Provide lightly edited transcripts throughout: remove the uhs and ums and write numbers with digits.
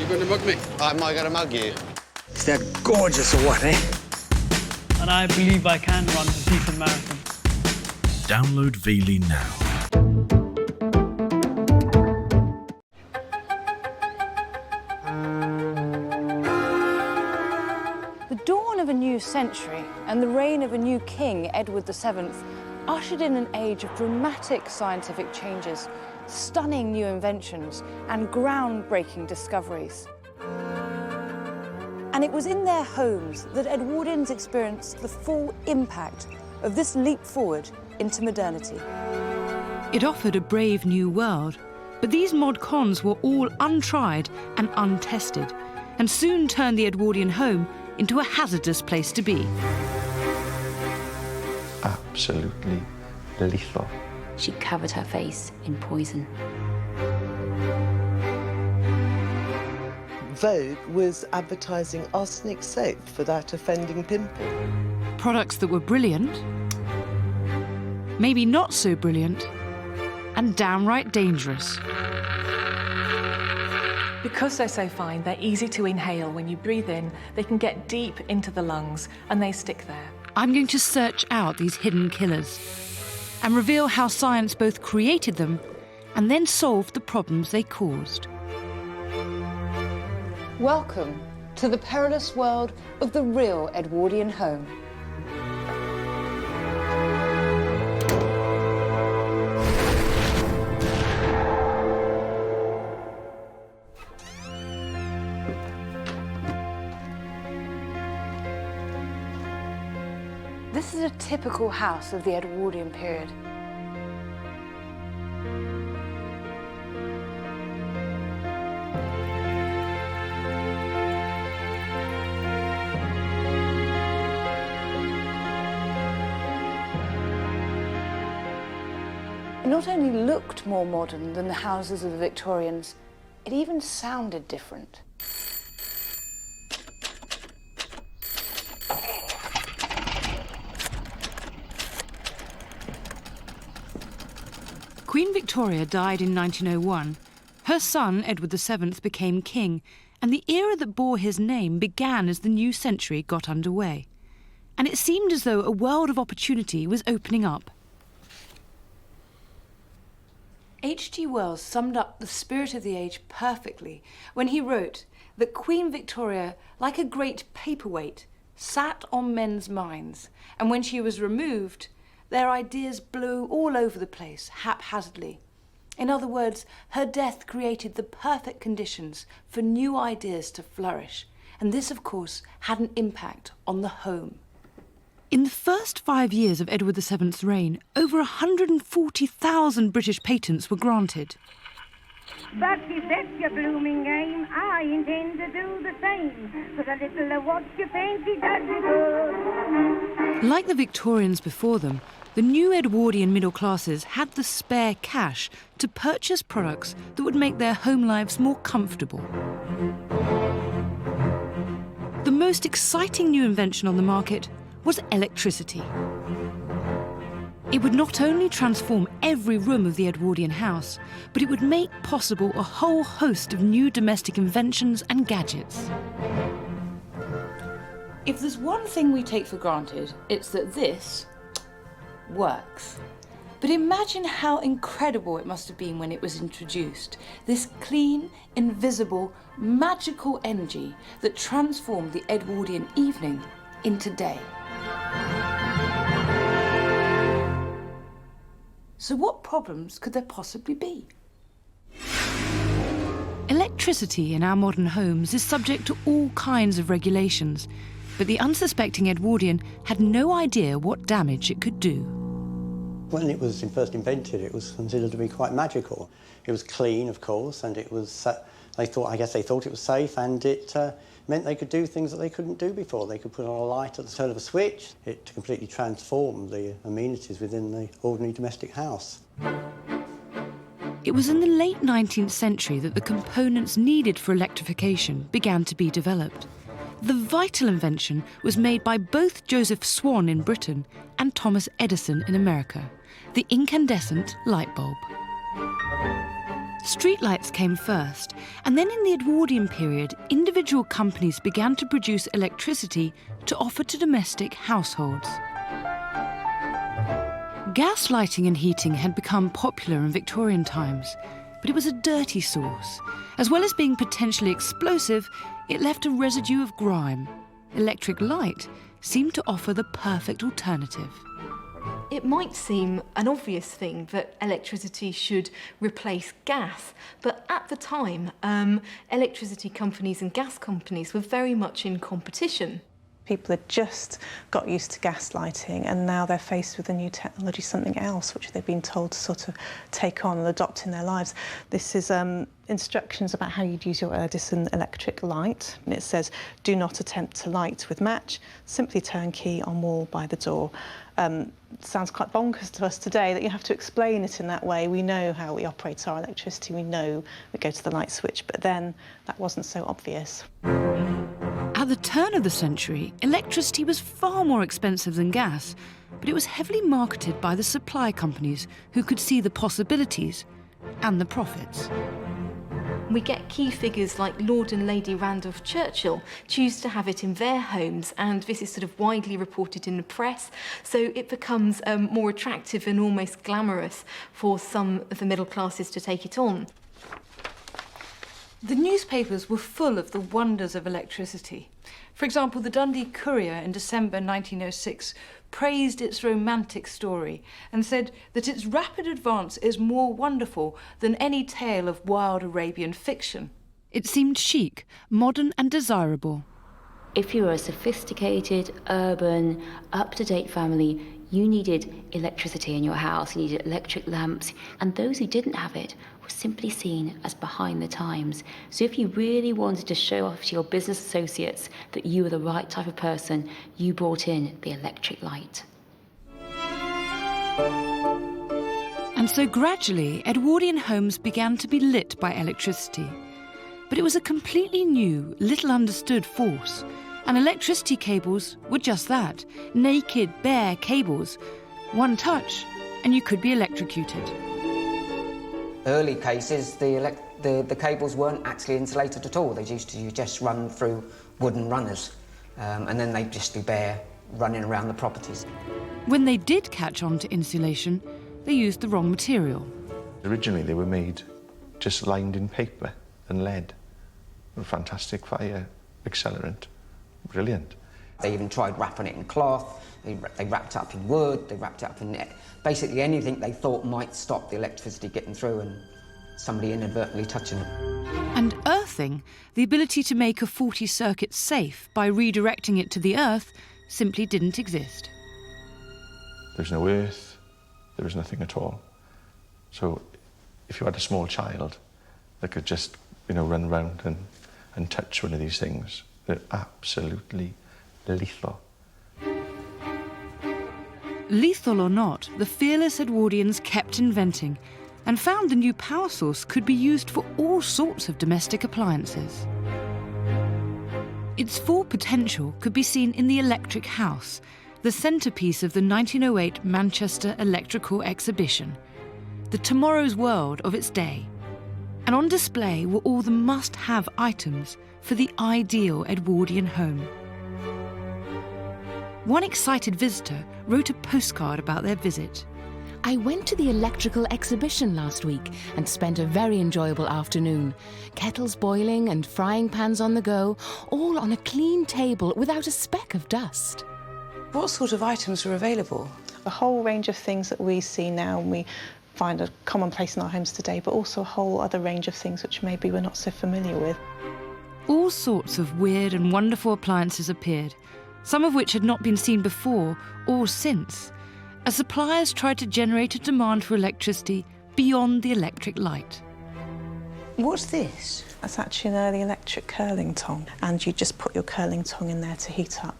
You going to mug me? Am I going to mug you? Is that gorgeous or what, eh? And I believe I can run a decent marathon. Download Veely now. The dawn of a new century and the reign of a new king, Edward VII, ushered in an age of dramatic scientific changes, stunning new inventions and groundbreaking discoveries. And it was in their homes that Edwardians experienced the full impact of this leap forward into modernity. It offered a brave new world, but these mod cons were all untried and untested, and soon turned the Edwardian home into a hazardous place to be. Absolutely lethal. She covered her face in poison. Vogue was advertising arsenic soap for that offending pimple. Products that were brilliant, maybe not so brilliant, and downright dangerous. Because they're so fine, they're easy to inhale. When you breathe in, they can get deep into the lungs and they stick there. I'm going to search out these hidden killers and reveal how science both created them and then solved the problems they caused. Welcome to the perilous world of the real Edwardian home. This is a typical house of the Edwardian period. It not only looked more modern than the houses of the Victorians, it even sounded different. Queen Victoria died in 1901. Her son, Edward VII, became king, and the era that bore his name began as the new century got underway. And it seemed as though a world of opportunity was opening up. H.G. Wells summed up the spirit of the age perfectly when he wrote that Queen Victoria, like a great paperweight, sat on men's minds, and when she was removed, their ideas blew all over the place, haphazardly. In other words, her death created the perfect conditions for new ideas to flourish, and this, of course, had an impact on the home. In the first 5 years of Edward VII's reign, over 140,000 British patents were granted. But if that's your blooming game, I intend to do the same. Put a little of what you fancy does me good. Like the Victorians before them, the new Edwardian middle classes had the spare cash to purchase products that would make their home lives more comfortable. The most exciting new invention on the market was electricity. It would not only transform every room of the Edwardian house, but it would make possible a whole host of new domestic inventions and gadgets. If there's one thing we take for granted, it's that this works. But imagine how incredible it must have been when it was introduced. This clean, invisible, magical energy that transformed the Edwardian evening into day. So what problems could there possibly be? Electricity in our modern homes is subject to all kinds of regulations, but the unsuspecting Edwardian had no idea what damage it could do. When it was first invented, it was considered to be quite magical. It was clean, of course, and it was, I guess they thought it was safe, and it meant they could do things that they couldn't do before. They could put on a light at the turn of a switch. It completely transformed the amenities within the ordinary domestic house. It was in the late 19th century that the components needed for electrification began to be developed. The vital invention was made by both Joseph Swan in Britain and Thomas Edison in America, the incandescent light bulb. Streetlights came first, and then in the Edwardian period, individual companies began to produce electricity to offer to domestic households. Gas lighting and heating had become popular in Victorian times, but it was a dirty source. As well as being potentially explosive, it left a residue of grime. Electric light seemed to offer the perfect alternative. It might seem an obvious thing that electricity should replace gas, but at the time, electricity companies and gas companies were very much in competition. People had just got used to gas lighting, and now they're faced with a new technology, something else which they've been told to sort of take on and adopt in their lives. This is instructions about how you'd use your Edison electric light. And it says, do not attempt to light with match, simply turn key on wall by the door. Sounds quite bonkers to us today that you have to explain it in that way. We know how we operate our electricity, we know we go to the light switch, but then that wasn't so obvious. At the turn of the century, electricity was far more expensive than gas, but it was heavily marketed by the supply companies who could see the possibilities and the profits. We get key figures like Lord and Lady Randolph Churchill choose to have it in their homes, and this is sort of widely reported in the press, so it becomes more attractive and almost glamorous for some of the middle classes to take it on. The newspapers were full of the wonders of electricity. For example, the Dundee Courier in December 1906 praised its romantic story and said that its rapid advance is more wonderful than any tale of wild Arabian fiction. It seemed chic, modern and desirable. If you were a sophisticated, urban, up-to-date family, you needed electricity in your house, you needed electric lamps, and those who didn't have it were simply seen as behind the times. So if you really wanted to show off to your business associates that you were the right type of person, you brought in the electric light. And so gradually, Edwardian homes began to be lit by electricity. But it was a completely new, little understood force. And electricity cables were just that, naked, bare cables. One touch, and you could be electrocuted. Early cases, the cables weren't actually insulated at all. They used to just run through wooden runners, and then they'd just be bare, running around the properties. When they did catch on to insulation, they used the wrong material. Originally, they were made just lined in paper and lead. A fantastic fire accelerant. Brilliant. They even tried wrapping it in cloth, they wrapped it up in wood, they wrapped it up in basically anything they thought might stop the electricity getting through and somebody inadvertently touching it. And earthing, the ability to make a faulty circuit safe by redirecting it to the earth, simply didn't exist. There's no earth, there was nothing at all. So if you had a small child that could just, run around and touch one of these things, they're absolutely lethal. Lethal or not, the fearless Edwardians kept inventing and found the new power source could be used for all sorts of domestic appliances. Its full potential could be seen in the electric house, the centrepiece of the 1908 Manchester Electrical Exhibition, the tomorrow's world of its day. And on display were all the must-have items for the ideal Edwardian home. One excited visitor wrote a postcard about their visit. I went to the electrical exhibition last week and spent a very enjoyable afternoon. Kettles boiling and frying pans on the go, all on a clean table without a speck of dust. What sort of items were available? A whole range of things that we see now and we find a commonplace in our homes today, but also a whole other range of things which maybe we're not so familiar with. All sorts of weird and wonderful appliances appeared, some of which had not been seen before or since, as suppliers tried to generate a demand for electricity beyond the electric light. What's this? That's actually an early electric curling tong, and you just put your curling tong in there to heat up.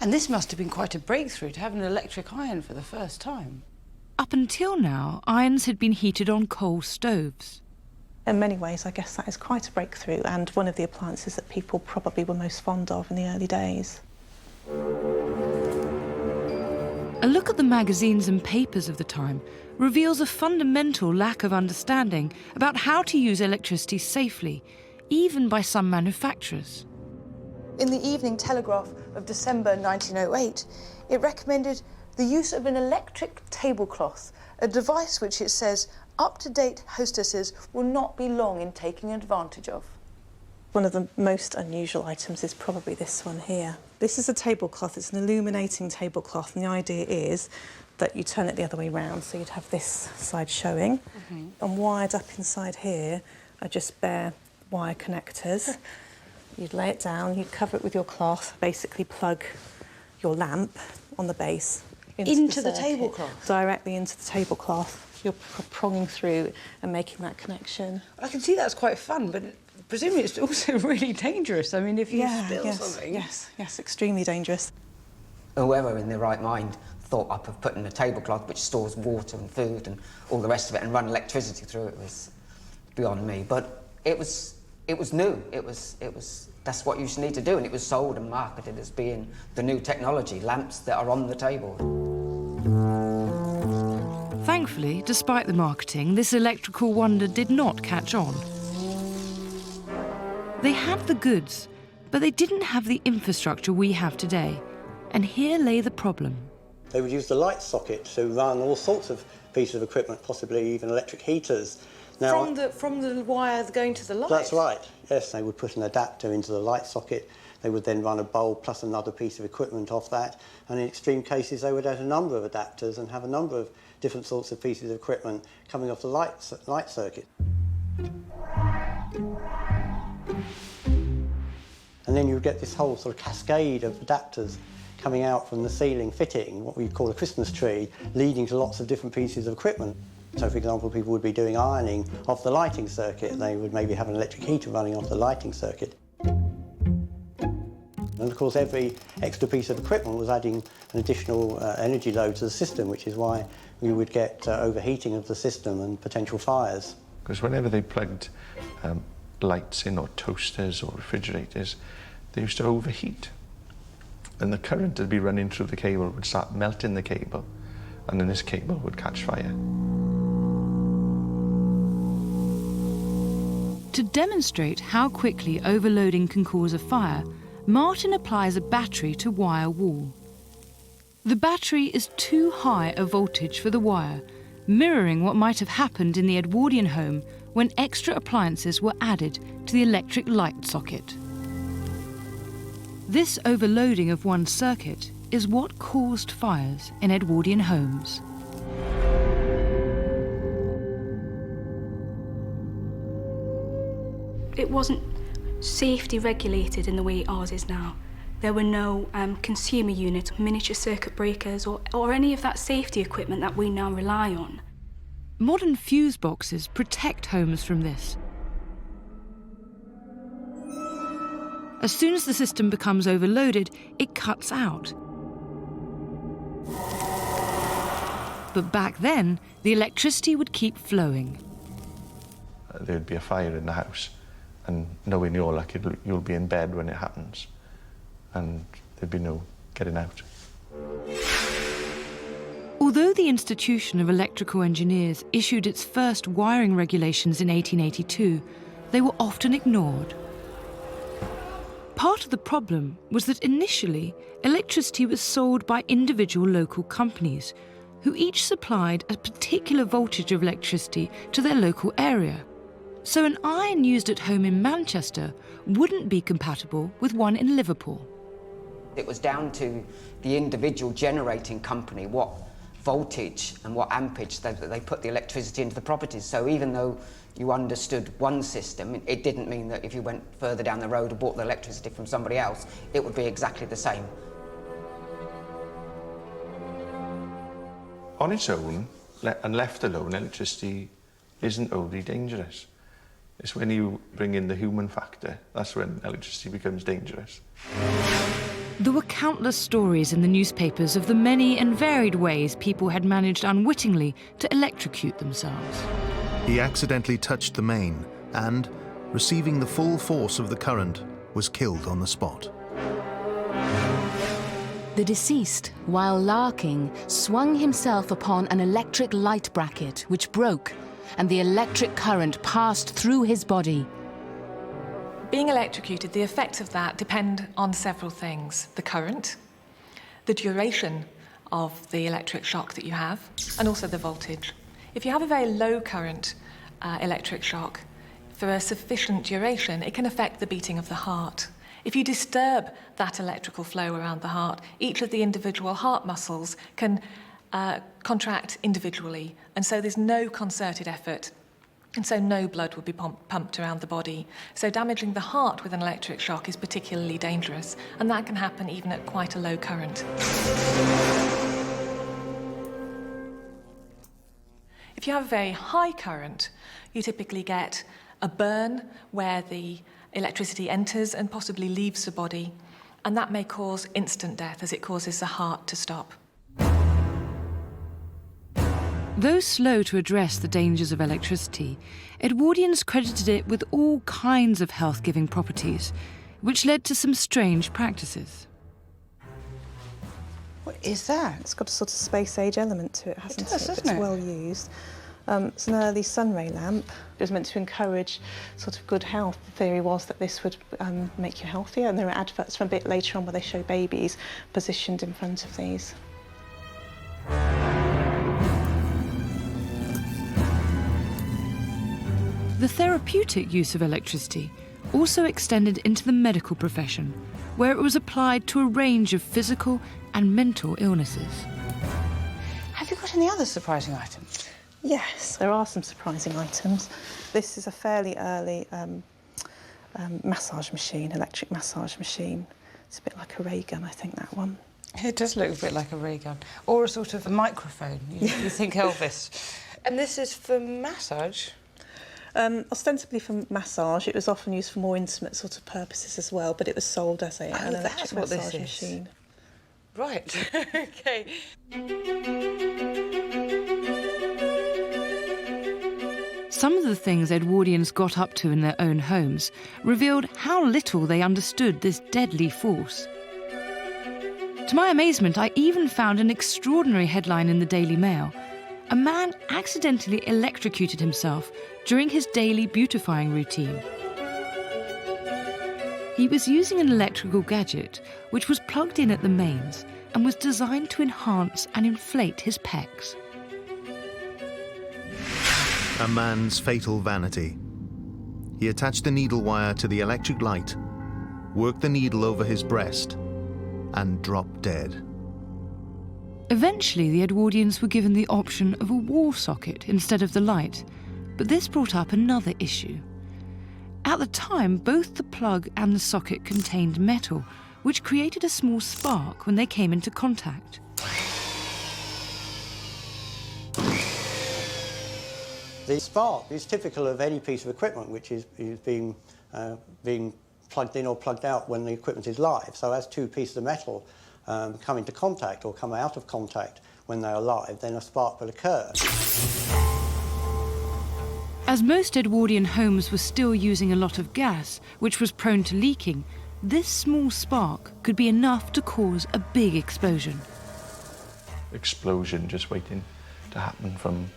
And this must have been quite a breakthrough to have an electric iron for the first time. Up until now, irons had been heated on coal stoves. In many ways, I guess that is quite a breakthrough and one of the appliances that people probably were most fond of in the early days. A look at the magazines and papers of the time reveals a fundamental lack of understanding about how to use electricity safely, even by some manufacturers. In the Evening Telegraph of December 1908, it recommended the use of an electric tablecloth, a device which it says up-to-date hostesses will not be long in taking advantage of. One of the most unusual items is probably this one here. This is a tablecloth, it's an illuminating tablecloth, and the idea is that you turn it the other way round, so you'd have this side showing. And wired up inside here are just bare wire connectors. You'd lay it down, you'd cover it with your cloth, basically plug your lamp on the base Into the circuit, tablecloth? directly into the tablecloth. You're pronging through and making that connection. I can see that's quite fun, but presumably it's also really dangerous. I mean, if you spill yes, something... Yes, extremely dangerous. Whoever in their right mind thought up of putting a tablecloth which stores water and food and all the rest of it and run electricity through it was beyond me. But it was new. That's what you need to do, and it was sold and marketed as being the new technology, lamps that are on the table. Thankfully, despite the marketing, this electrical wonder did not catch on. They had the goods, but they didn't have the infrastructure we have today. And here lay the problem. They would use the light socket to run all sorts of pieces of equipment, possibly even electric heaters. Now, from the wire going to the light? That's right, yes. They would put an adapter into the light socket. They would then run a bulb plus another piece of equipment off that. And in extreme cases, they would add a number of adapters and have a number of different sorts of pieces of equipment coming off the light circuit. And then you would get this whole sort of cascade of adapters coming out from the ceiling fitting, what we call a Christmas tree, leading to lots of different pieces of equipment. So, for example, people would be doing ironing off the lighting circuit. They would maybe have an electric heater running off the lighting circuit. And, of course, every extra piece of equipment was adding an additional energy load to the system, which is why we would get overheating of the system and potential fires. Because whenever they plugged lights in, or toasters or refrigerators, they used to overheat. And the current that would be running through the cable would start melting the cable, and then this cable would catch fire. To demonstrate how quickly overloading can cause a fire, Martin applies a battery to wire wool. The battery is too high a voltage for the wire, mirroring what might have happened in the Edwardian home when extra appliances were added to the electric light socket. This overloading of one circuit is what caused fires in Edwardian homes. It wasn't safety regulated in the way ours is now. There were no consumer units, miniature circuit breakers, or any of that safety equipment that we now rely on. Modern fuse boxes protect homes from this. As soon as the system becomes overloaded, it cuts out. But back then, the electricity would keep flowing. There would be a fire in the house, and knowing your luck, you'll be in bed when it happens, and there'd be no getting out. Although the Institution of Electrical Engineers issued its first wiring regulations in 1882, they were often ignored. Part of the problem was that initially, electricity was sold by individual local companies, who each supplied a particular voltage of electricity to their local area. So an iron used at home in Manchester wouldn't be compatible with one in Liverpool. It was down to the individual generating company what voltage and what ampage they put the electricity into the properties. So even though you understood one system, it didn't mean that if you went further down the road and bought the electricity from somebody else, it would be exactly the same. On its own, and left alone, electricity isn't overly dangerous. It's when you bring in the human factor, that's when electricity becomes dangerous. There were countless stories in the newspapers of the many and varied ways people had managed unwittingly to electrocute themselves. He accidentally touched the main and, receiving the full force of the current, was killed on the spot. The deceased, while larking, swung himself upon an electric light bracket, which broke, and the electric current passed through his body. Being electrocuted, the effects of that depend on several things: the current, the duration of the electric shock that you have, and also the voltage. If you have a very low current electric shock, for a sufficient duration, it can affect the beating of the heart. If you disturb that electrical flow around the heart, each of the individual heart muscles can contract individually, and so there's no concerted effort, and so no blood will be pumped around the body. So damaging the heart with an electric shock is particularly dangerous, and that can happen even at quite a low current. If you have a very high current, you typically get a burn where the electricity enters and possibly leaves the body, and that may cause instant death as it causes the heart to stop. Though slow to address the dangers of electricity, Edwardians credited it with all kinds of health-giving properties, which led to some strange practices. What is that? It's got a sort of space-age element to it, hasn't it? Doesn't It's it? well used. It's an early sunray lamp. It was meant to encourage sort of good health. The theory was that this would make you healthier, and there are adverts from a bit later on where they show babies positioned in front of these. The therapeutic use of electricity also extended into the medical profession, where it was applied to a range of physical and mental illnesses. Have you got any other surprising items? Yes, there are some surprising items. This is a fairly early massage machine, electric massage machine. It's a bit like a ray gun, I think, that one. It does look a bit like a ray gun. Or a sort of a microphone. You think Elvis. And this is for massage? Ostensibly for massage. It was often used for more intimate sort of purposes as well, but it was sold as an electric massage machine. Right, OK. Some of the things Edwardians got up to in their own homes revealed how little they understood this deadly force. To my amazement, I even found an extraordinary headline in the Daily Mail. A man accidentally electrocuted himself during his daily beautifying routine. He was using an electrical gadget which was plugged in at the mains and was designed to enhance and inflate his pecs. A man's fatal vanity. He attached the needle wire to the electric light, worked the needle over his breast, and dropped dead. Eventually, the Edwardians were given the option of a wall socket instead of the light, but this brought up another issue. At the time, both the plug and the socket contained metal, which created a small spark when they came into contact. The spark is typical of any piece of equipment which is being plugged in or plugged out when the equipment is live. So as two pieces of metal come into contact or come out of contact when they are live, then a spark will occur. As most Edwardian homes were still using a lot of gas, which was prone to leaking, this small spark could be enough to cause a big explosion. Explosion just waiting to happen from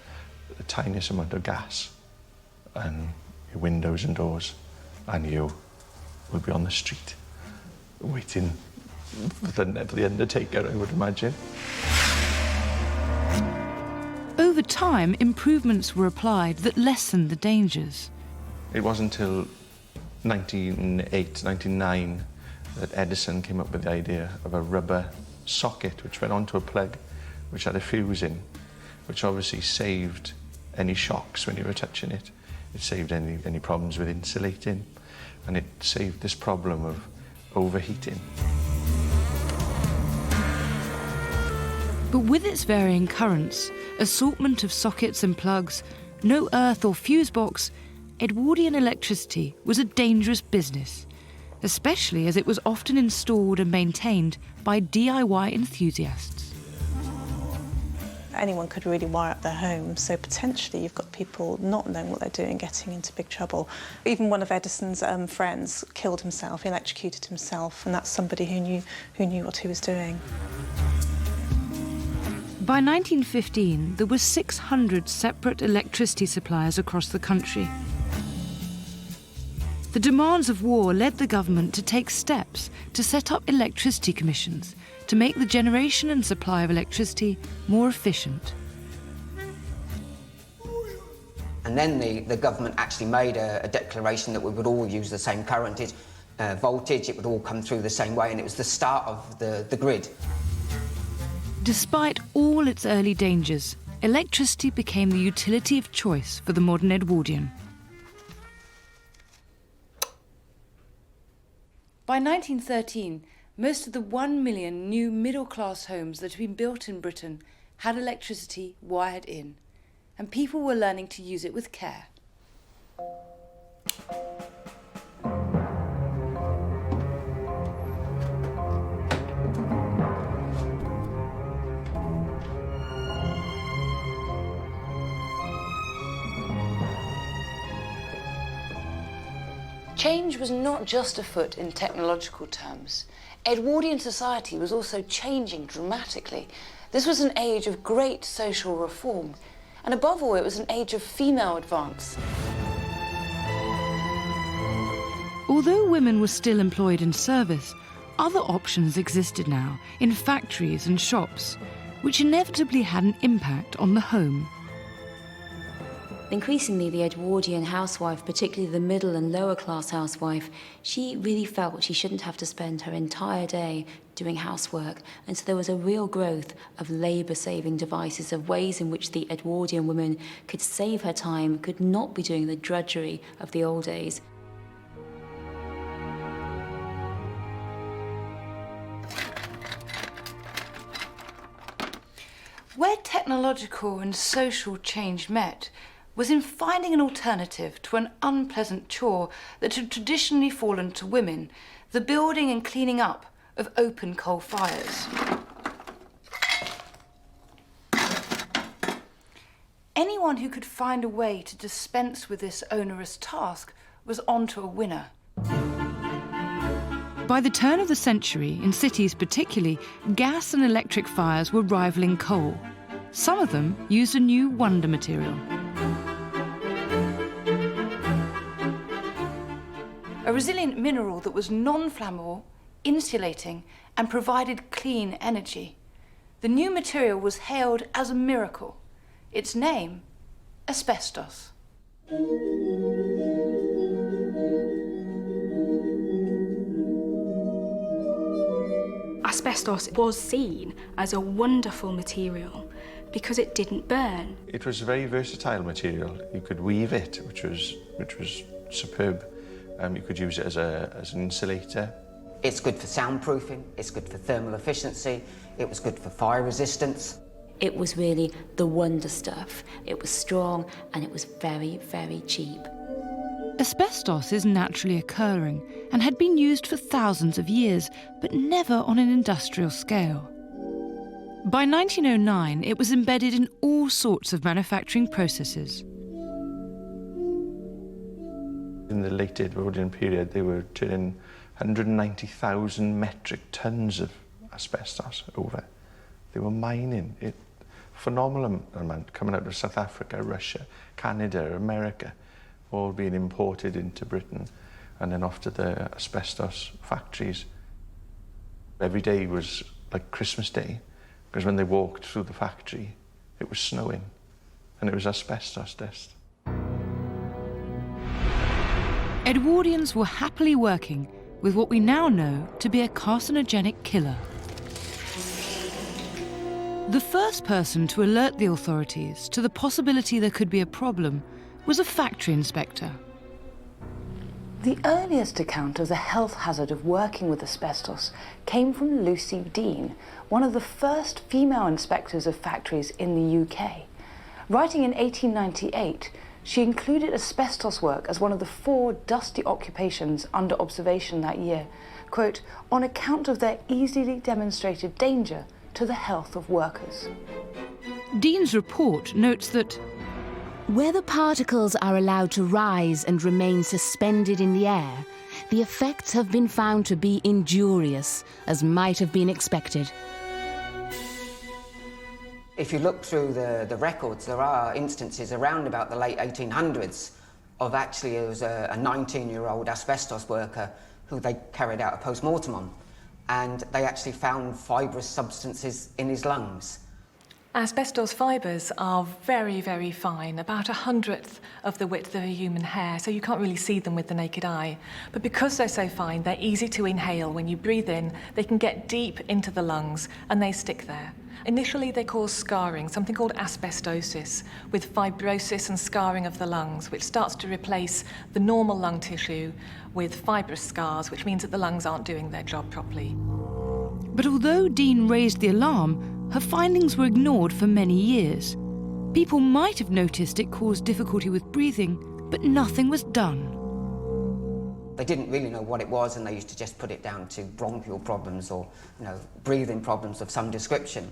the tiniest amount of gas, and your windows and doors, and you will be on the street waiting for the undertaker, I would imagine. Over time, improvements were applied that lessened the dangers. It wasn't until 1908, 1909 that Edison came up with the idea of a rubber socket which went onto a plug which had a fuse in, which obviously saved any shocks when you were touching it. It saved any problems with insulating, and it saved this problem of overheating. But with its varying currents, assortment of sockets and plugs, no earth or fuse box, Edwardian electricity was a dangerous business, especially as it was often installed and maintained by DIY enthusiasts. anyone could really wire up their home. So potentially you've got people not knowing what they're doing, getting into big trouble. Even one of Edison's friends killed himself, electrocuted himself, and that's somebody who knew what he was doing. By 1915, there were 600 separate electricity suppliers across the country. The demands of war led the government to take steps to set up electricity commissions to make the generation and supply of electricity more efficient. And then the government actually made a declaration that we would all use the same current, voltage, it would all come through the same way, and it was the start of the grid. Despite all its early dangers, electricity became the utility of choice for the modern Edwardian. By 1913, most of the 1 million new middle-class homes that had been built in Britain had electricity wired in, and people were learning to use it with care. Change was not just afoot in technological terms. Edwardian society was also changing dramatically. This was an age of great social reform, and above all, it was an age of female advance. Although women were still employed in service, other options existed now in factories and shops, which inevitably had an impact on the home. Increasingly, the Edwardian housewife, particularly the middle and lower class housewife, she really felt she shouldn't have to spend her entire day doing housework. And so there was a real growth of labour-saving devices, of ways in which the Edwardian woman could save her time, could not be doing the drudgery of the old days. Where technological and social change met was in finding an alternative to an unpleasant chore that had traditionally fallen to women, the building and cleaning up of open coal fires. Anyone who could find a way to dispense with this onerous task was onto a winner. By the turn of the century, in cities particularly, gas and electric fires were rivaling coal. Some of them used a new wonder material. A resilient mineral that was non-flammable, insulating, and provided clean energy. The new material was hailed as a miracle. Its name, asbestos. Asbestos was seen as a wonderful material because it didn't burn. It was a very versatile material. You could weave it, which was superb. You could use it as an insulator. It's good for soundproofing, it's good for thermal efficiency, it was good for fire resistance. It was really the wonder stuff. It was strong and it was very, very cheap. Asbestos is naturally occurring and had been used for thousands of years, but never on an industrial scale. By 1909, it was embedded in all sorts of manufacturing processes. In the late Edwardian period, they were turning 190,000 metric tons of asbestos over. They were mining it. Phenomenal amount coming out of South Africa, Russia, Canada, America, all being imported into Britain and then off to the asbestos factories. Every day was like Christmas Day, because when they walked through the factory, it was snowing and it was asbestos dust. Edwardians were happily working with what we now know to be a carcinogenic killer. The first person to alert the authorities to the possibility there could be a problem was a factory inspector. The earliest account of the health hazard of working with asbestos came from Lucy Dean, one of the first female inspectors of factories in the UK. Writing in 1898, she included asbestos work as one of the 4 dusty occupations under observation that year, quote, on account of their easily demonstrated danger to the health of workers. Dean's report notes that where the particles are allowed to rise and remain suspended in the air, the effects have been found to be injurious, as might have been expected. If you look through the records, there are instances around about the late 1800s of actually it was a 19-year-old asbestos worker who they carried out a post-mortem on, and they actually found fibrous substances in his lungs. Asbestos fibres are very, very fine, about 1/100th of the width of a human hair, so you can't really see them with the naked eye. But because they're so fine, they're easy to inhale. When you breathe in, they can get deep into the lungs and they stick there. Initially, they cause scarring, something called asbestosis, with fibrosis and scarring of the lungs, which starts to replace the normal lung tissue with fibrous scars, which means that the lungs aren't doing their job properly. But although Dean raised the alarm, her findings were ignored for many years. People might have noticed it caused difficulty with breathing, but nothing was done. They didn't really know what it was, and they used to just put it down to bronchial problems or, breathing problems of some description.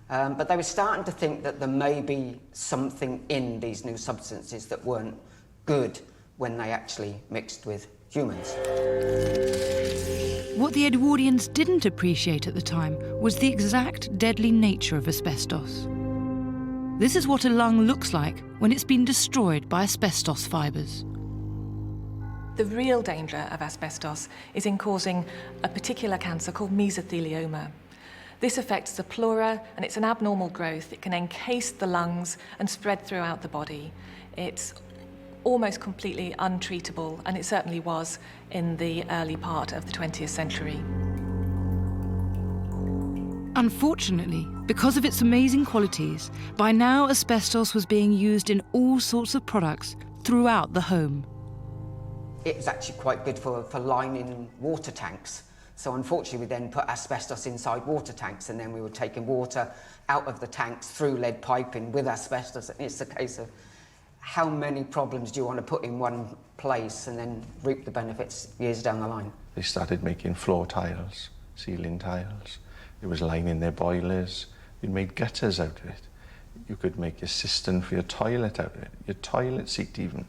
But they were starting to think that there may be something in these new substances that weren't good when they actually mixed with humans. What the Edwardians didn't appreciate at the time was the exact deadly nature of asbestos. This is what a lung looks like when it's been destroyed by asbestos fibres. The real danger of asbestos is in causing a particular cancer called mesothelioma. This affects the pleura, and it's an abnormal growth. It can encase the lungs and spread throughout the body. It's almost completely untreatable, and it certainly was in the early part of the 20th century. Unfortunately, because of its amazing qualities, by now asbestos was being used in all sorts of products throughout the home. It was actually quite good for lining water tanks. So unfortunately, we then put asbestos inside water tanks, and then we were taking water out of the tanks through lead piping with asbestos. And it's a case of how many problems do you want to put in one place and then reap the benefits years down the line? They started making floor tiles, ceiling tiles. It was lining their boilers. You made gutters out of it. You could make a cistern for your toilet out of it, your toilet seat even.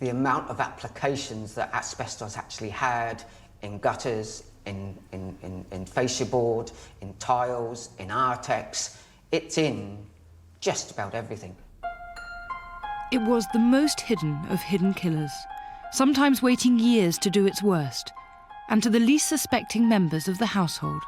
The amount of applications that asbestos actually had in gutters, in fascia board, in tiles, in Artex, it's in just about everything. It was the most hidden of hidden killers, sometimes waiting years to do its worst, and to the least suspecting members of the household.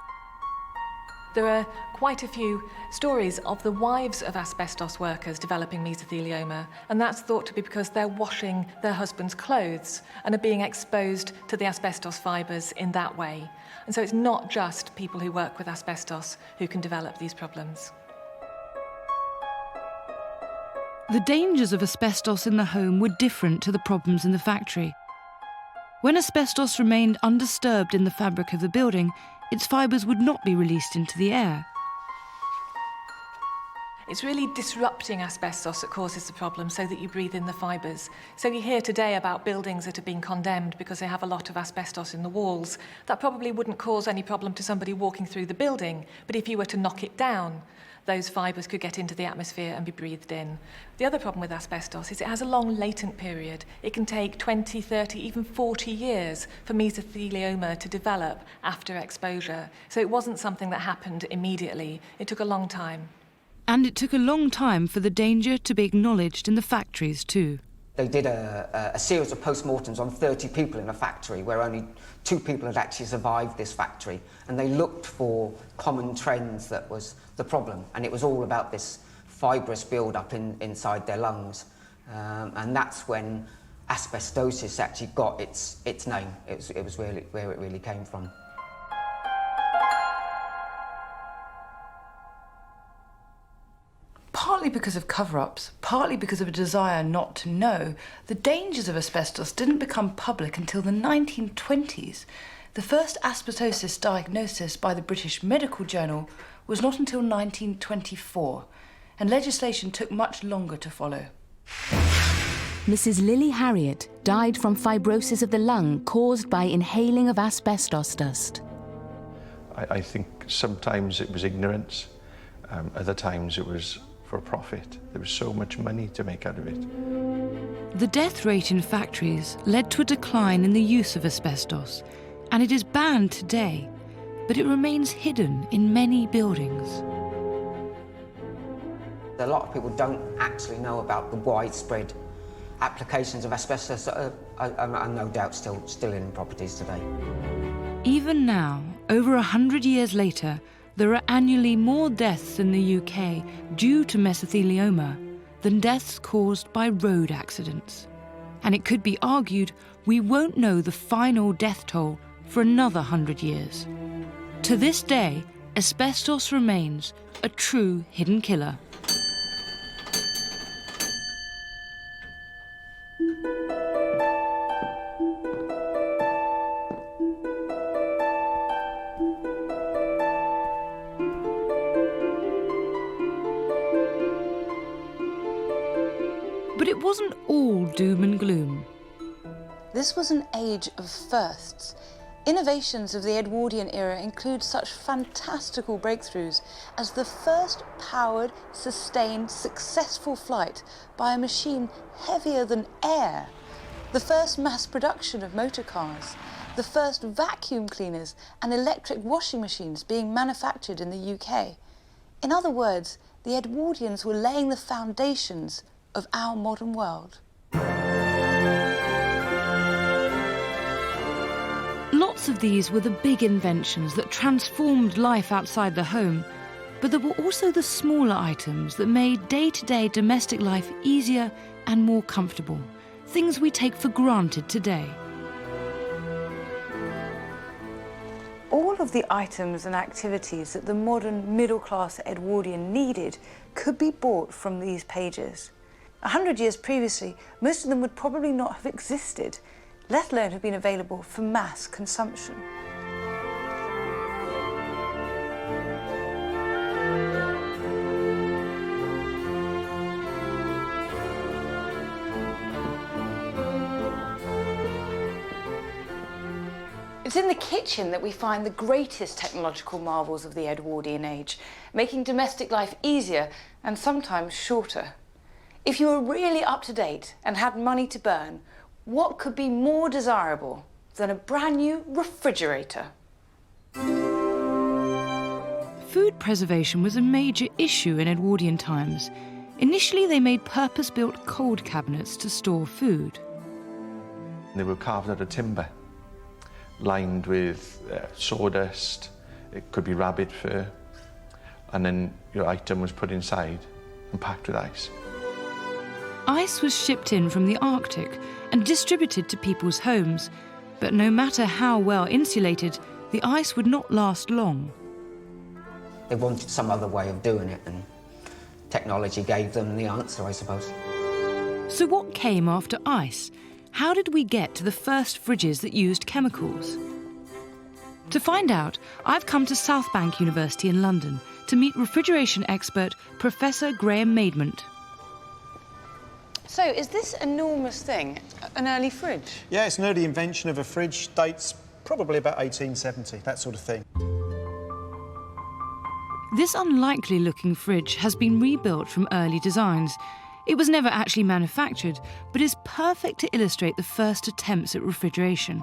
There are quite a few stories of the wives of asbestos workers developing mesothelioma, and that's thought to be because they're washing their husband's clothes and are being exposed to the asbestos fibres in that way. And so it's not just people who work with asbestos who can develop these problems. The dangers of asbestos in the home were different to the problems in the factory. When asbestos remained undisturbed in the fabric of the building, its fibres would not be released into the air. It's really disrupting asbestos that causes the problem so that you breathe in the fibres. So you hear today about buildings that have been condemned because they have a lot of asbestos in the walls. That probably wouldn't cause any problem to somebody walking through the building, but if you were to knock it down, those fibres could get into the atmosphere and be breathed in. The other problem with asbestos is it has a long latent period. It can take 20, 30, even 40 years for mesothelioma to develop after exposure. So it wasn't something that happened immediately. It took a long time. And it took a long time for the danger to be acknowledged in the factories too. They did a series of post-mortems on 30 people in a factory where only 2 people had actually survived this factory, and they looked for common trends that was the problem, and it was all about this fibrous build-up inside their lungs, and that's when asbestosis actually got its name. It was really where it really came from. Partly because of cover-ups, partly because of a desire not to know, the dangers of asbestos didn't become public until the 1920s. The first asbestosis diagnosis by the British Medical Journal was not until 1924, and legislation took much longer to follow. Mrs. Lily Harriott died from fibrosis of the lung caused by inhaling of asbestos dust. I think sometimes it was ignorance, other times it was for a profit. There was so much money to make out of it. The death rate in factories led to a decline in the use of asbestos, and it is banned today, but it remains hidden in many buildings. A lot of people don't actually know about the widespread applications of asbestos that are no doubt still in properties today. Even now, over 100 years later, there are annually more deaths in the UK due to mesothelioma than deaths caused by road accidents. And it could be argued we won't know the final death toll for another 100 years. To this day, asbestos remains a true hidden killer. But it wasn't all doom and gloom. This was an age of firsts. Innovations of the Edwardian era include such fantastical breakthroughs as the first powered, sustained, successful flight by a machine heavier than air, the first mass production of motor cars, the first vacuum cleaners and electric washing machines being manufactured in the UK. In other words, the Edwardians were laying the foundations of our modern world. Lots of these were the big inventions that transformed life outside the home, but there were also the smaller items that made day-to-day domestic life easier and more comfortable, things we take for granted today. All of the items and activities that the modern middle-class Edwardian needed could be bought from these pages. 100 years previously, most of them would probably not have existed, let alone have been available for mass consumption. It's in the kitchen that we find the greatest technological marvels of the Edwardian age, making domestic life easier and sometimes shorter. If you were really up to date and had money to burn, what could be more desirable than a brand new refrigerator? Food preservation was a major issue in Edwardian times. Initially, they made purpose-built cold cabinets to store food. They were carved out of timber, lined with sawdust, it could be rabbit fur, and then your item was put inside and packed with ice. Ice was shipped in from the Arctic and distributed to people's homes, but no matter how well insulated, the ice would not last long. They wanted some other way of doing it, and technology gave them the answer, I suppose. So what came after ice? How did we get to the first fridges that used chemicals? To find out, I've come to South Bank University in London to meet refrigeration expert Professor Graham Maidment. So, is this enormous thing an early fridge? Yeah, it's an early invention of a fridge, dates probably about 1870, that sort of thing. This unlikely-looking fridge has been rebuilt from early designs. It was never actually manufactured, but is perfect to illustrate the first attempts at refrigeration.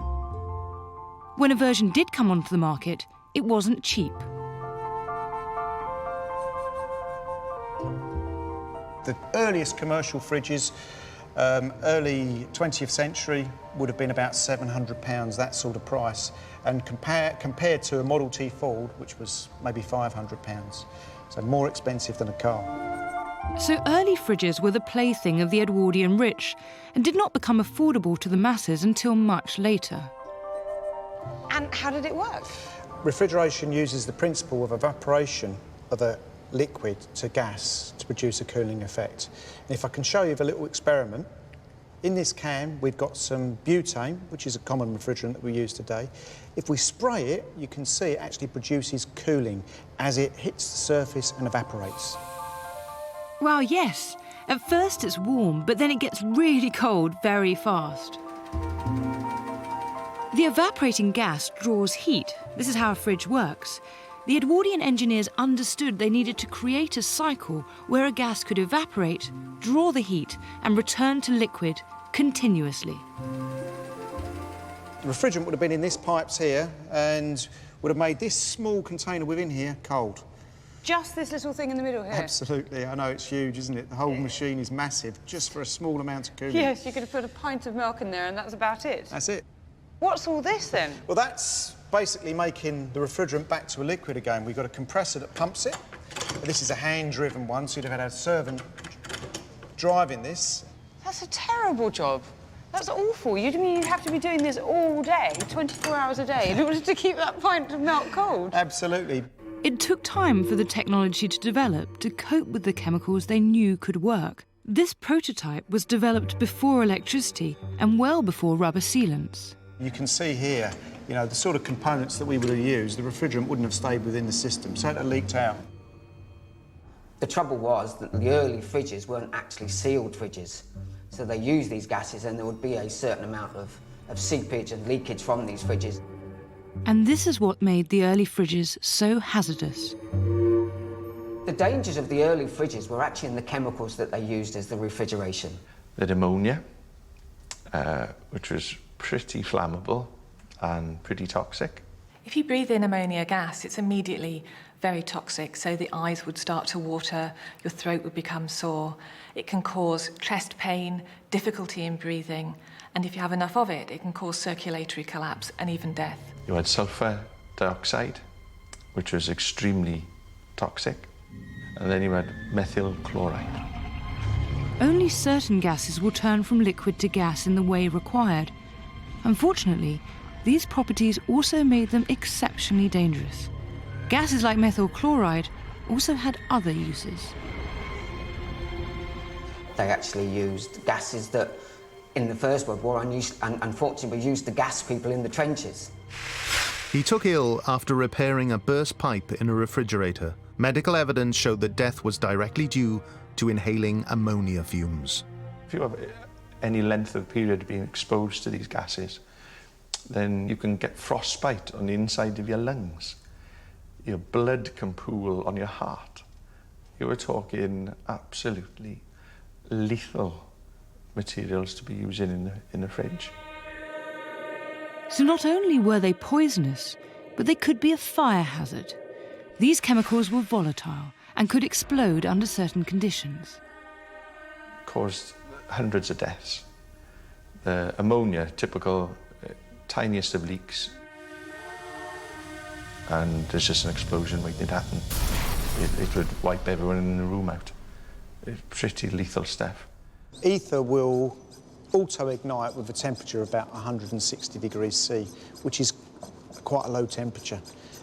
When a version did come onto the market, it wasn't cheap. The earliest commercial fridges, early 20th century, would have been about £700, that sort of price. And compared to a Model T Ford, which was maybe £500, so more expensive than a car. So early fridges were the plaything of the Edwardian rich and did not become affordable to the masses until much later. And how did it work? Refrigeration uses the principle of evaporation of a liquid to gas to produce a cooling effect. And if I can show you the little experiment, in this can we've got some butane, which is a common refrigerant that we use today. If we spray it, you can see it actually produces cooling as it hits the surface and evaporates. Well, yes. At first it's warm, but then it gets really cold very fast. The evaporating gas draws heat. This is how a fridge works. The Edwardian engineers understood they needed to create a cycle where a gas could evaporate, draw the heat, and return to liquid continuously. The refrigerant would have been in this pipes here and would have made this small container within here cold. Just this little thing in the middle here? Absolutely. I know, it's huge, isn't it? The whole machine is massive, just for a small amount of cooling. Yes, you could have put a pint of milk in there and that's about it. That's it. What's all this then? Well, that's basically making the refrigerant back to a liquid again. We've got a compressor that pumps it. This is a hand-driven one, so you'd have had a servant driving this. That's a terrible job. That's awful. You mean you'd have to be doing this all day, 24 hours a day, in order to keep that pint of milk cold? Absolutely. It took time for the technology to develop to cope with the chemicals they knew could work. This prototype was developed before electricity and well before rubber sealants. You can see here, you know, the sort of components that we would have used, the refrigerant wouldn't have stayed within the system, so it had leaked out. The trouble was that the early fridges weren't actually sealed fridges. So they used these gases and there would be a certain amount of seepage and leakage from these fridges. And this is what made the early fridges so hazardous. The dangers of the early fridges were actually in the chemicals that they used as the refrigeration. They had ammonia, which was pretty flammable and pretty toxic. If you breathe in ammonia gas, it's immediately very toxic, so the eyes would start to water, your throat would become sore. It can cause chest pain, difficulty in breathing, and if you have enough of it, it can cause circulatory collapse and even death. You had sulfur dioxide, which was extremely toxic, and then you had methyl chloride. Only certain gases will turn from liquid to gas in the way required. Unfortunately, these properties also made them exceptionally dangerous. Gases like methyl chloride also had other uses. They actually used gases that, in the First World War, unfortunately, used to gas people in the trenches. He took ill after repairing a burst pipe in a refrigerator. Medical evidence showed that death was directly due to inhaling ammonia fumes. If you have any length of period being exposed to these gases, then you can get frostbite on the inside of your lungs. Your blood can pool on your heart. You were talking absolutely lethal materials to be using in the fridge. So not only were they poisonous, but they could be a fire hazard. These chemicals were volatile and could explode under certain conditions. Caused hundreds of deaths. The ammonia, typical tiniest of leaks, and there's just an explosion waiting to happen. It would wipe everyone in the room out. It's pretty lethal stuff. Ether will auto-ignite with a temperature of about 160 degrees C, which is quite a low temperature.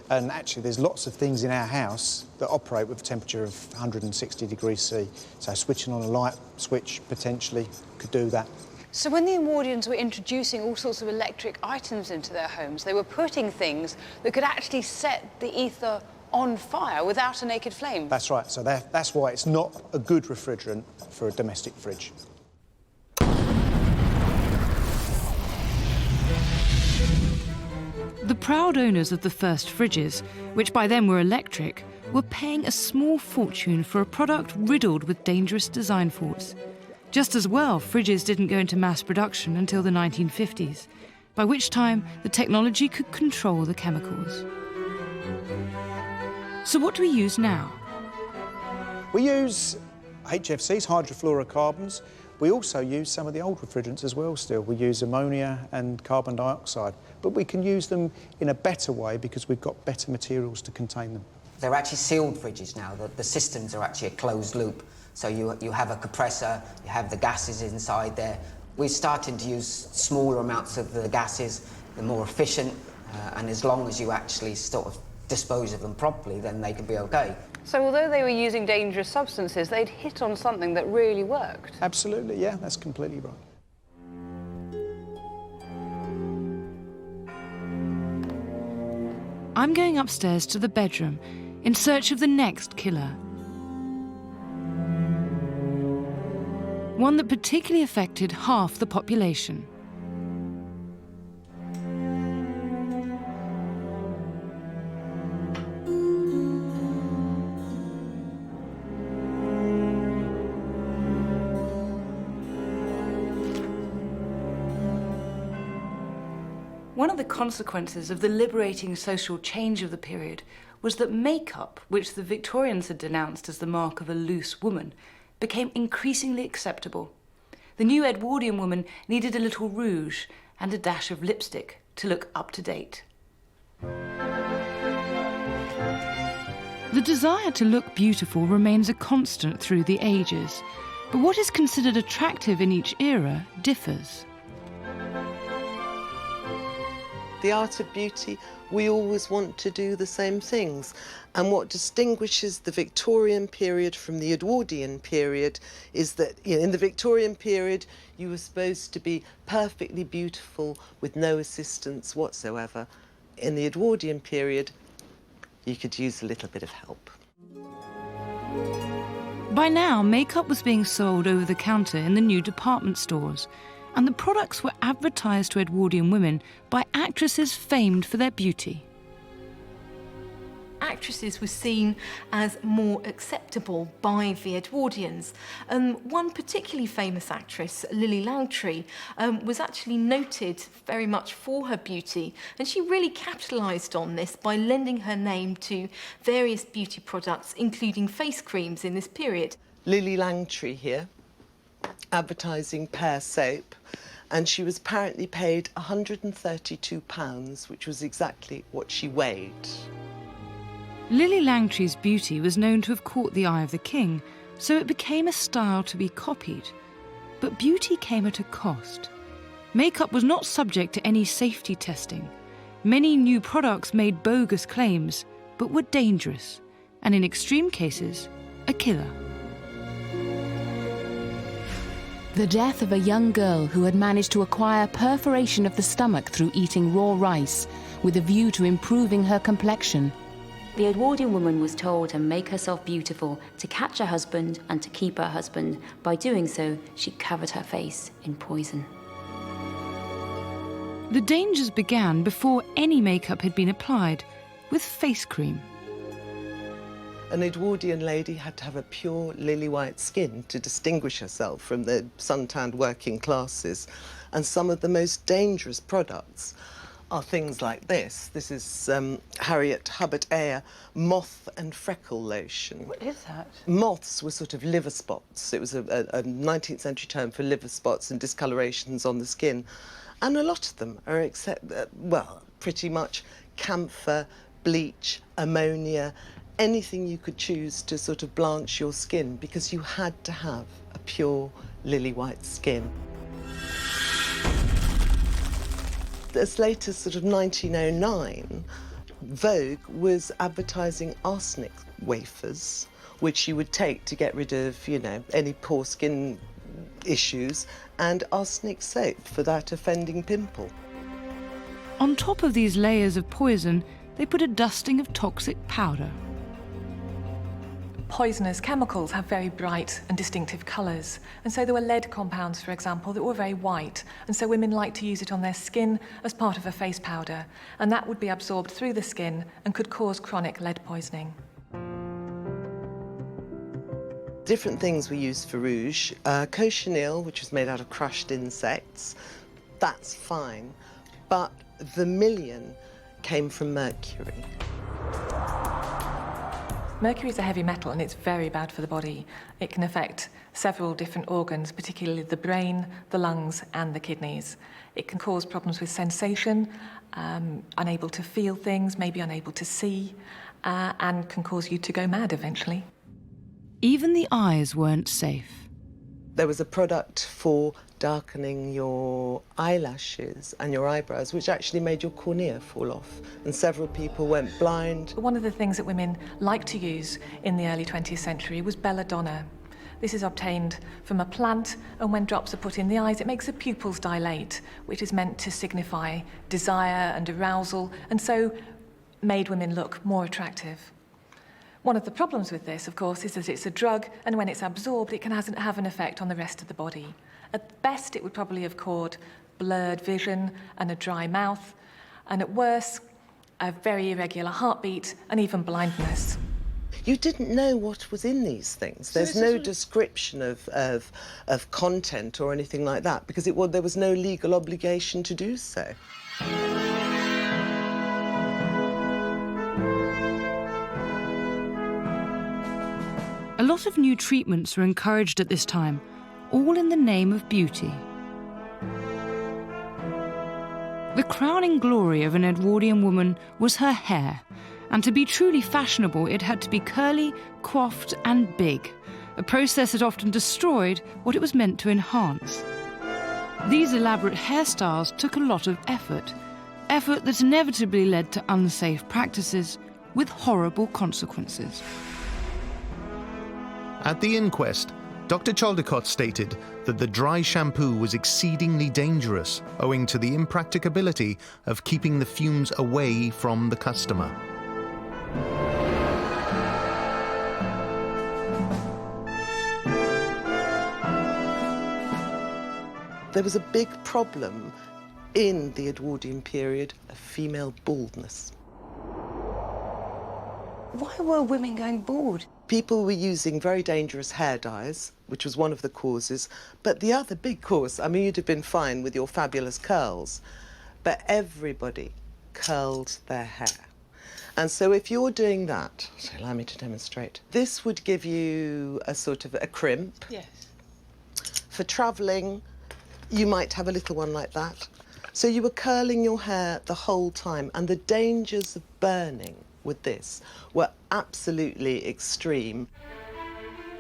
And actually, there's lots of things in our house that operate with a temperature of 160 degrees C. So switching on a light switch, potentially, could do that. So when the Edwardians were introducing all sorts of electric items into their homes, they were putting things that could actually set the ether on fire without a naked flame. That's right. So that's why it's not a good refrigerant for a domestic fridge. The proud owners of the first fridges, which by then were electric, were paying a small fortune for a product riddled with dangerous design faults. Just as well, fridges didn't go into mass production until the 1950s, by which time the technology could control the chemicals. So what do we use now? We use HFCs, hydrofluorocarbons. We also use some of the old refrigerants as well still. We use ammonia and carbon dioxide, but we can use them in a better way because we've got better materials to contain them. They're actually sealed fridges now. The systems are actually a closed loop. So you have a compressor, you have the gases inside there. We're starting to use smaller amounts of the gases. They're more efficient, and as long as you actually sort of dispose of them properly, then they can be okay. So although they were using dangerous substances, they'd hit on something that really worked. Absolutely, yeah, that's completely right. I'm going upstairs to the bedroom in search of the next killer. One that particularly affected half the population. One of the consequences of the liberating social change of the period was that makeup, which the Victorians had denounced as the mark of a loose woman, became increasingly acceptable. The new Edwardian woman needed a little rouge and a dash of lipstick to look up to date. The desire to look beautiful remains a constant through the ages, but what is considered attractive in each era differs. The art of beauty, we always want to do the same things. And what distinguishes the Victorian period from the Edwardian period is that, you know, in the Victorian period, you were supposed to be perfectly beautiful with no assistance whatsoever. In the Edwardian period, you could use a little bit of help. By now, makeup was being sold over the counter in the new department stores, and the products were advertised to Edwardian women by actresses famed for their beauty. Actresses were seen as more acceptable by the Edwardians. One particularly famous actress, Lily Langtry, was actually noted very much for her beauty, and she really capitalised on this by lending her name to various beauty products, including face creams in this period. Lily Langtry here, advertising Pear soap, and she was apparently paid £132, which was exactly what she weighed. Lily Langtry's beauty was known to have caught the eye of the king, so it became a style to be copied. But beauty came at a cost. Makeup was not subject to any safety testing. Many new products made bogus claims, but were dangerous, and in extreme cases, a killer. The death of a young girl who had managed to acquire perforation of the stomach through eating raw rice, with a view to improving her complexion. The Edwardian woman was told to make herself beautiful, to catch her husband and to keep her husband. By doing so, she covered her face in poison. The dangers began before any makeup had been applied, with face cream. An Edwardian lady had to have a pure lily-white skin to distinguish herself from the suntanned working classes. And some of the most dangerous products are things like this. This is Harriet Hubbard Eyre moth and freckle lotion. What is that? Moths were sort of liver spots. It was a 19th century term for liver spots and discolorations on the skin. And a lot of them are well, pretty much camphor, bleach, ammonia, anything you could choose to sort of blanch your skin, because you had to have a pure lily-white skin. As late as sort of 1909, Vogue was advertising arsenic wafers, which you would take to get rid of, you know, any poor skin issues, and arsenic soap for that offending pimple. On top of these layers of poison, they put a dusting of toxic powder. Poisonous chemicals have very bright and distinctive colours, and so there were lead compounds, for example, that were very white, and so women liked to use it on their skin as part of a face powder, and that would be absorbed through the skin and could cause chronic lead poisoning. Different things were used for rouge. Cochineal, which was made out of crushed insects, that's fine, but vermilion came from mercury. Mercury is a heavy metal and it's very bad for the body. It can affect several different organs, particularly the brain, the lungs and the kidneys. It can cause problems with sensation, unable to feel things, maybe unable to see, and can cause you to go mad eventually. Even the eyes weren't safe. There was a product for darkening your eyelashes and your eyebrows, which actually made your cornea fall off, and several people went blind. One of the things that women liked to use in the early 20th century was belladonna. This is obtained from a plant, and when drops are put in the eyes, it makes the pupils dilate, which is meant to signify desire and arousal, and so made women look more attractive. One of the problems with this, of course, is that it's a drug, and when it's absorbed, it can have an effect on the rest of the body. At best, it would probably have caused blurred vision and a dry mouth, and at worst, a very irregular heartbeat and even blindness. You didn't know what was in these things. There's no description of content or anything like that, because there was no legal obligation to do so. A lot of new treatments were encouraged at this time, all in the name of beauty. The crowning glory of an Edwardian woman was her hair, and to be truly fashionable it had to be curly, coiffed and big, a process that often destroyed what it was meant to enhance. These elaborate hairstyles took a lot of effort that inevitably led to unsafe practices with horrible consequences. At the inquest, Dr. Chaldecott stated that the dry shampoo was exceedingly dangerous owing to the impracticability of keeping the fumes away from the customer. There was a big problem in the Edwardian period of female baldness. Why were women going bald? People were using very dangerous hair dyes, which was one of the causes, but the other big cause, I mean, you'd have been fine with your fabulous curls, but everybody curled their hair. And so if you're doing that, so allow me to demonstrate, this would give you a sort of a crimp. Yes. For travelling, you might have a little one like that. So you were curling your hair the whole time, and the dangers of burning with this were absolutely extreme.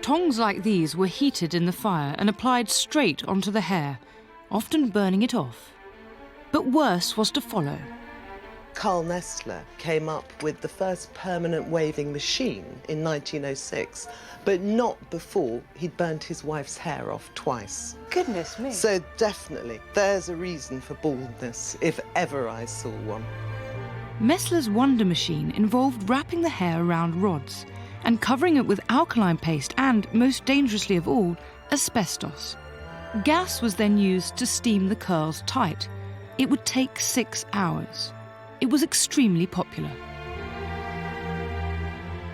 Tongs like these were heated in the fire and applied straight onto the hair, often burning it off. But worse was to follow. Carl Nestler came up with the first permanent waving machine in 1906, but not before he'd burnt his wife's hair off twice. Goodness me. So definitely, there's a reason for baldness, if ever I saw one. Messler's Wonder Machine involved wrapping the hair around rods and covering it with alkaline paste and, most dangerously of all, asbestos. Gas was then used to steam the curls tight. It would take 6 hours. It was extremely popular.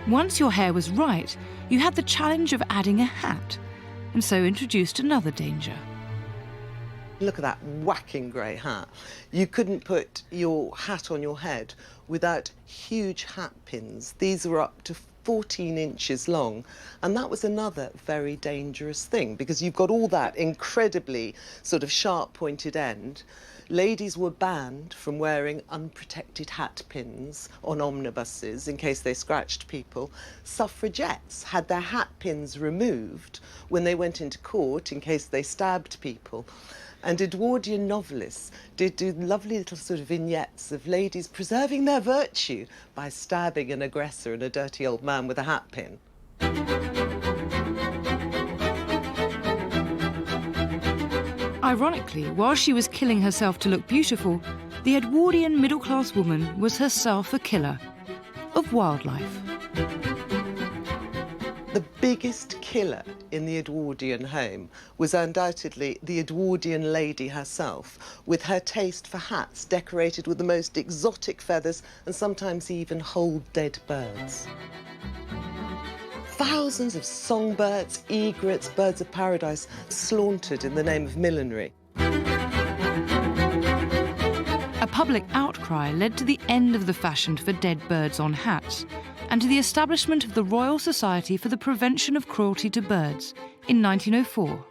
Once your hair was right, you had the challenge of adding a hat, and so introduced another danger. Look at that whacking grey hat. You couldn't put your hat on your head without huge hat pins. These were up to 14 inches long, and that was another very dangerous thing, because you've got all that incredibly sort of sharp pointed end. Ladies were banned from wearing unprotected hat pins on omnibuses in case they scratched people. Suffragettes had their hat pins removed when they went into court in case they stabbed people. And Edwardian novelists did do lovely little sort of vignettes of ladies preserving their virtue by stabbing an aggressor and a dirty old man with a hat pin. Ironically, while she was killing herself to look beautiful, the Edwardian middle-class woman was herself a killer of wildlife. The biggest killer in the Edwardian home was undoubtedly the Edwardian lady herself, with her taste for hats decorated with the most exotic feathers and sometimes even whole dead birds. Thousands of songbirds, egrets, birds of paradise slaughtered in the name of millinery. A public outcry led to the end of the fashion for dead birds on hats and to the establishment of the Royal Society for the Prevention of Cruelty to Birds in 1904.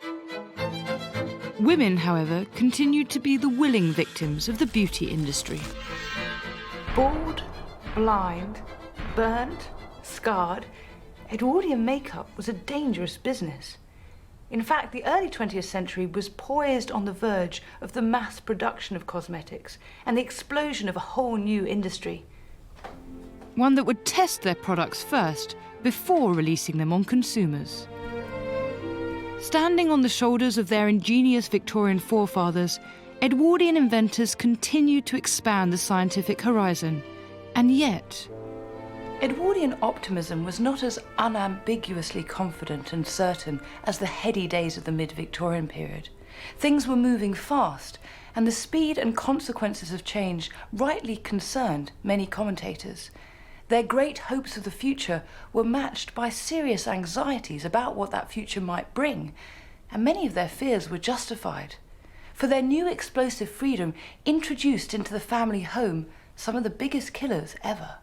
Women, however, continued to be the willing victims of the beauty industry. Bald, blind, burnt, scarred, Edwardian makeup was a dangerous business. In fact, the early 20th century was poised on the verge of the mass production of cosmetics and the explosion of a whole new industry. One that would test their products first before releasing them on consumers. Standing on the shoulders of their ingenious Victorian forefathers, Edwardian inventors continued to expand the scientific horizon. And yet, Edwardian optimism was not as unambiguously confident and certain as the heady days of the mid-Victorian period. Things were moving fast, and the speed and consequences of change rightly concerned many commentators. Their great hopes of the future were matched by serious anxieties about what that future might bring, and many of their fears were justified. For their new explosive freedom introduced into the family home some of the biggest killers ever.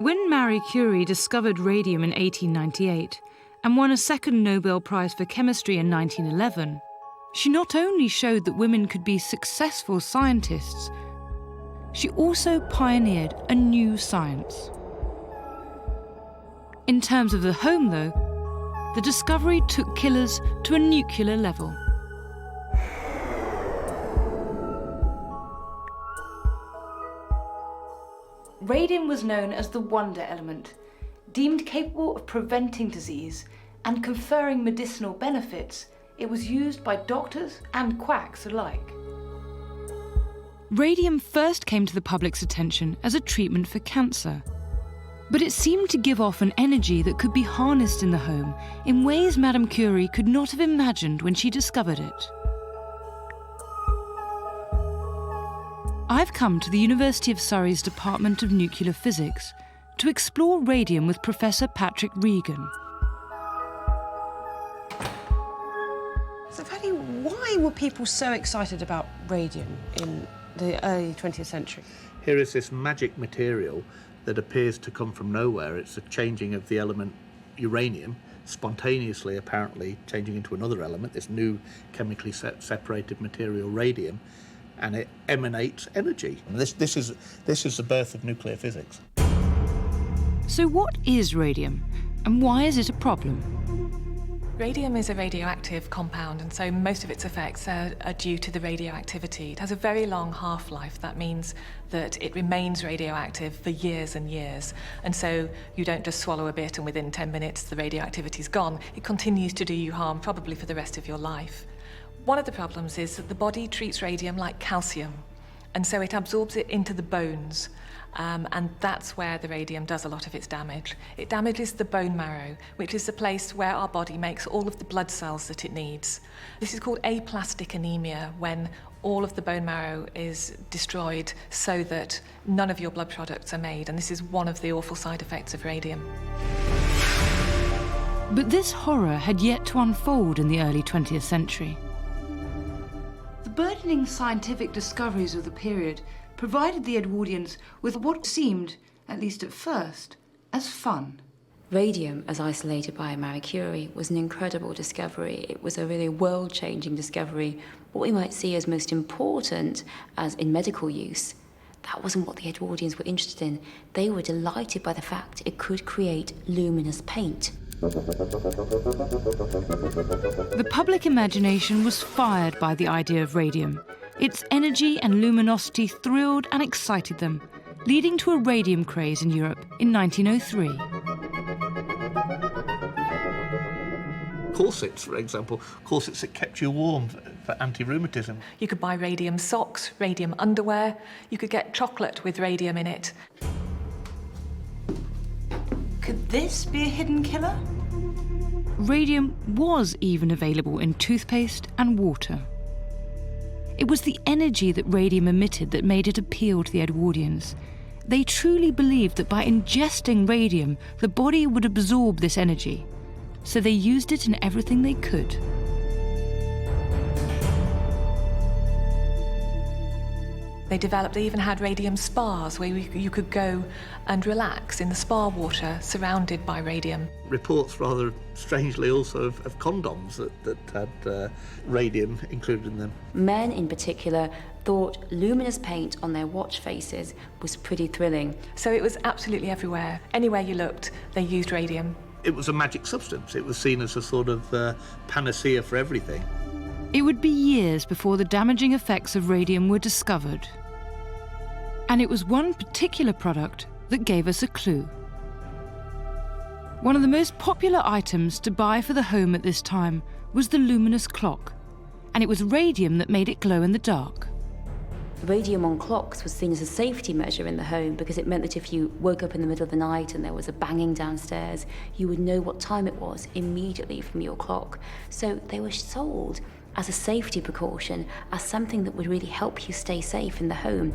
When Marie Curie discovered radium in 1898 and won a second Nobel Prize for Chemistry in 1911, she not only showed that women could be successful scientists, she also pioneered a new science. In terms of the home, though, the discovery took killers to a nuclear level. Radium was known as the wonder element, deemed capable of preventing disease and conferring medicinal benefits. It was used by doctors and quacks alike. Radium first came to the public's attention as a treatment for cancer, but it seemed to give off an energy that could be harnessed in the home in ways Madame Curie could not have imagined when she discovered it. I've come to the University of Surrey's Department of Nuclear Physics to explore radium with Professor Patrick Regan. So, Paddy, why were people so excited about radium in the early 20th century? Here is this magic material that appears to come from nowhere. It's a changing of the element uranium, spontaneously apparently changing into another element, this new chemically separated material, radium, and it emanates energy. This is the birth of nuclear physics. So what is radium, and why is it a problem? Radium is a radioactive compound, and so most of its effects are due to the radioactivity. It has a very long half-life. That means that it remains radioactive for years and years. And so you don't just swallow a bit and within 10 minutes the radioactivity's gone. It continues to do you harm, probably for the rest of your life. One of the problems is that the body treats radium like calcium, and so it absorbs it into the bones. And that's where the radium does a lot of its damage. It damages the bone marrow, which is the place where our body makes all of the blood cells that it needs. This is called aplastic anemia, when all of the bone marrow is destroyed so that none of your blood products are made, and this is one of the awful side effects of radium. But this horror had yet to unfold in the early 20th century. The burgeoning scientific discoveries of the period provided the Edwardians with what seemed, at least at first, as fun. Radium, as isolated by Marie Curie, was an incredible discovery. It was a really world-changing discovery. What we might see as most important, as in medical use, that wasn't what the Edwardians were interested in. They were delighted by the fact it could create luminous paint. The public imagination was fired by the idea of radium. Its energy and luminosity thrilled and excited them, leading to a radium craze in Europe in 1903. Corsets, for example, corsets that kept you warm for anti-rheumatism. You could buy radium socks, radium underwear. You could get chocolate with radium in it. Could this be a hidden killer? Radium was even available in toothpaste and water. It was the energy that radium emitted that made it appeal to the Edwardians. They truly believed that by ingesting radium, the body would absorb this energy. So they used it in everything they could. They even had radium spas where you could go and relax in the spa water surrounded by radium. Reports, rather strangely, also of condoms that had radium included in them. Men in particular thought luminous paint on their watch faces was pretty thrilling. So it was absolutely everywhere. Anywhere you looked, they used radium. It was a magic substance. It was seen as a sort of panacea for everything. It would be years before the damaging effects of radium were discovered. And it was one particular product that gave us a clue. One of the most popular items to buy for the home at this time was the luminous clock, and it was radium that made it glow in the dark. Radium on clocks was seen as a safety measure in the home because it meant that if you woke up in the middle of the night and there was a banging downstairs, you would know what time it was immediately from your clock. So they were sold as a safety precaution, as something that would really help you stay safe in the home.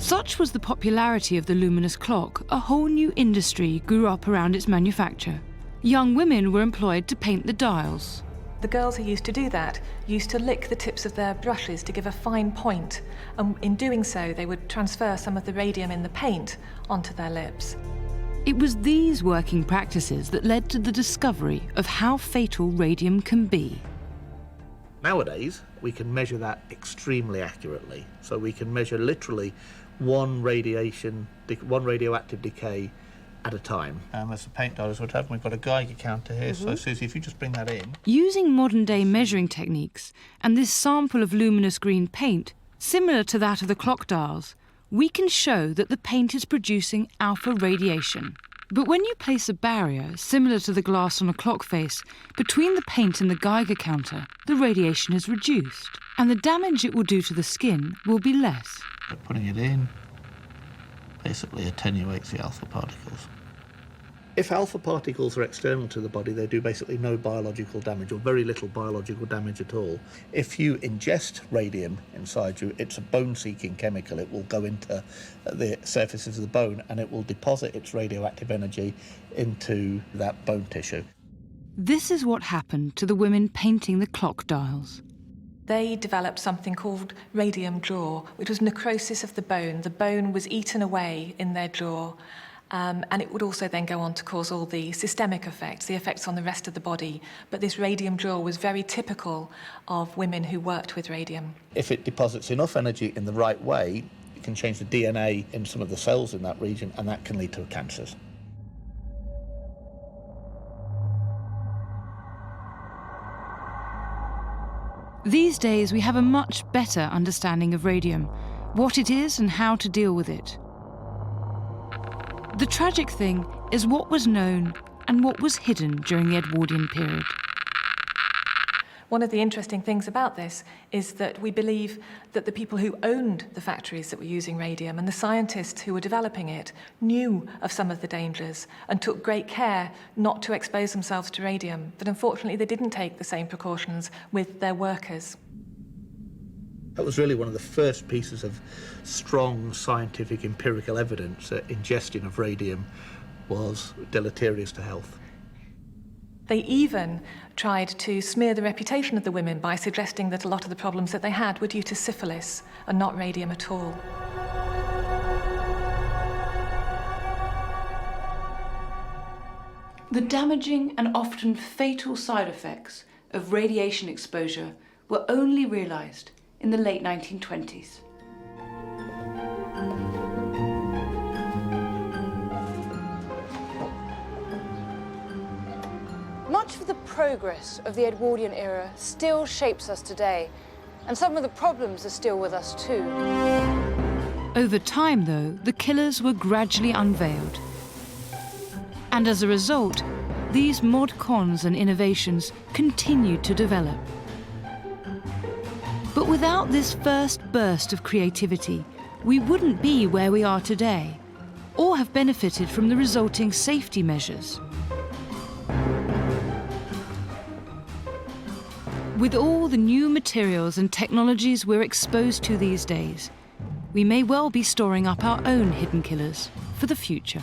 Such was the popularity of the luminous clock, a whole new industry grew up around its manufacture. Young women were employed to paint the dials. The girls who used to do that used to lick the tips of their brushes to give a fine point, and in doing so they would transfer some of the radium in the paint onto their lips. It was these working practices that led to the discovery of how fatal radium can be. Nowadays, we can measure that extremely accurately. So we can measure literally one radioactive decay at a time. As the paint dollars would have, we've got a Geiger counter here. So Susie, if you just bring that in. Using modern-day measuring techniques and this sample of luminous green paint, similar to that of the clock dials, we can show that the paint is producing alpha radiation. But when you place a barrier, similar to the glass on a clock face, between the paint and the Geiger counter, the radiation is reduced, and the damage it will do to the skin will be less. Putting it in basically attenuates the alpha particles. If alpha particles are external to the body, they do basically no biological damage, or very little biological damage at all. If you ingest radium inside you, it's a bone-seeking chemical. It will go into the surfaces of the bone and it will deposit its radioactive energy into that bone tissue. This is what happened to the women painting the clock dials. They developed something called radium jaw, which was necrosis of the bone. The bone was eaten away in their jaw. And it would also then go on to cause all the systemic effects, the effects on the rest of the body. But this radium jaw was very typical of women who worked with radium. If it deposits enough energy in the right way, it can change the DNA in some of the cells in that region, and that can lead to cancers. These days, we have a much better understanding of radium, what it is and how to deal with it. The tragic thing is what was known and what was hidden during the Edwardian period. One of the interesting things about this is that we believe that the people who owned the factories that were using radium and the scientists who were developing it knew of some of the dangers and took great care not to expose themselves to radium, but unfortunately they didn't take the same precautions with their workers. That was really one of the first pieces of strong scientific empirical evidence that ingestion of radium was deleterious to health. They even tried to smear the reputation of the women by suggesting that a lot of the problems that they had were due to syphilis and not radium at all. The damaging and often fatal side effects of radiation exposure were only realised in the late 1920s. Much of the progress of the Edwardian era still shapes us today, and some of the problems are still with us too. Over time, though, the killers were gradually unveiled. And as a result, these mod cons and innovations continued to develop. But without this first burst of creativity, we wouldn't be where we are today, or have benefited from the resulting safety measures. With all the new materials and technologies we're exposed to these days, we may well be storing up our own hidden killers for the future.